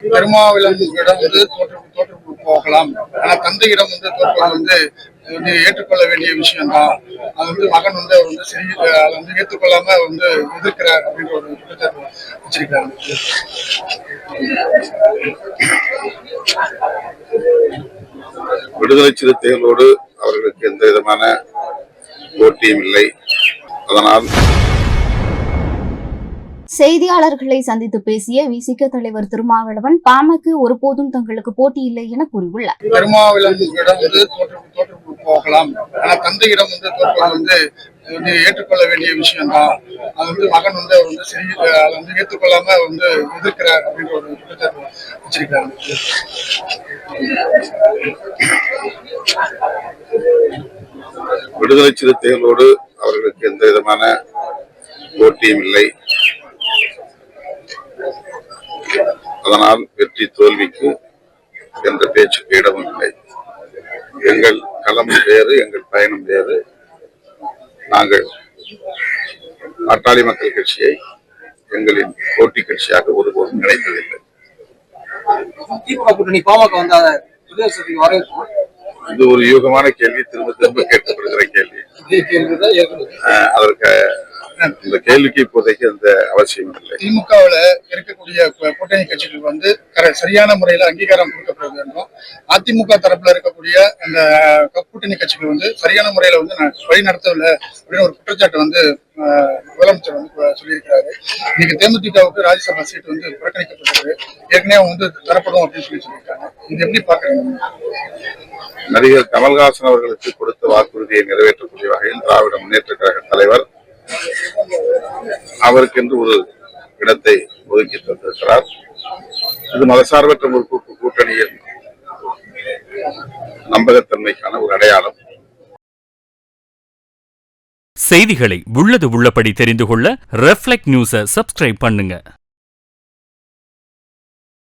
பெருமாவிடம் தோற்று போகலாம். ஆனா தந்தையிடம் தோற்பது ஏற்றுக்கொள்ள வேண்டிய விஷயம் தான். அது மகன் அவர் சரி அதை ஏற்றுக்கொள்ளாம எதிர்க்கிறார் அப்படின்ற ஒரு குற்றச்சாட்டு வச்சிருக்காங்க. விடுதலை சிறுத்தைகளோடு அவர்களுக்கு எந்த விதமான போட்டியும் இல்லை. அதனால் செய்தியாளர்களை சந்தித்து பேசிய விசிக தலைவர் திருமாவளவன் பாமக ஒருபோதும் தங்களுக்கு போட்டி இல்லை என கூறியுள்ளார். பெருமாவிடம் தோற்று போகலாம். ஆனா தந்தையிடம் தோற்பது ஏற்றுக்கொள்ள வேண்டிய விஷயம் தான். அது மகன் அவர் சரி அதை ஏற்றுக்கொள்ளாம எதிர்க்கிறார் அப்படின்ற ஒரு குற்றச்சாட்டு வச்சிருக்காங்க. விடுதலை சிறுத்தைகளோடு அவர்களுக்கு எந்த விதமான போட்டியும் இல்லை. அதனால் வெற்றி தோல்விக்கு எந்த பேச்சுக்கு இடமும் இல்லை. எங்கள் களம் வேறு, எங்கள் பயணம் வேறு. நாங்கள் பாட்டாளி மக்கள் கட்சியை எங்களின் போட்டி கட்சியாக ஒருபோதும் நினைப்பதில்லை. திமுக கூட்டணி பாமக வந்தாத இது ஒரு யூகமான கேள்வி, திரும்ப திரும்ப கேட்கப்படுகிற கேள்வி. அதற்கு இந்த கேள்விக்கு இப்போதைக்கு அந்த அவசியம் இல்லை. திமுகவில் இருக்கக்கூடிய கூட்டணி கட்சிகள் சரியான முறையில் அங்கீகாரம் கொடுக்கப்பட வேண்டும். அதிமுக தரப்புல இருக்கக்கூடிய அந்த கூட்டணி கட்சிகள் சரியான முறையில வழி நடத்தவில்லை அப்படின்னு ஒரு குற்றச்சாட்டு முதலமைச்சர் சொல்லியிருக்கிறாரு. இன்னைக்கு தேமுதிகவுக்கு ராஜ்யசபா சீட் புறக்கணிக்கப்பட்டது. ஏற்கனவே தரப்படும் அப்படின்னு சொல்லியிருக்காங்க. இது எப்படி பாக்குறீங்க? நடிகர் கமல்ஹாசன் அவர்களுக்கு கொடுத்த வாக்குறுதியை நிறைவேற்றக்கூடிய வகையில் திராவிட முன்னேற்ற கழக தலைவர் அவருக்கென்று ஒரு இடத்தை ஒதுக்கி தந்திருக்கிறார். இது மதசார்பற்ற முற்போக்கு கூட்டணியின் நம்பகத்தன்மைக்கான ஒரு அடையாளம். செய்திகளை உள்ளது உள்ளபடி தெரிந்து கொள்ள ரெஃப்ளெக்ட் நியூஸை சப்ஸ்கிரைப் பண்ணுங்க.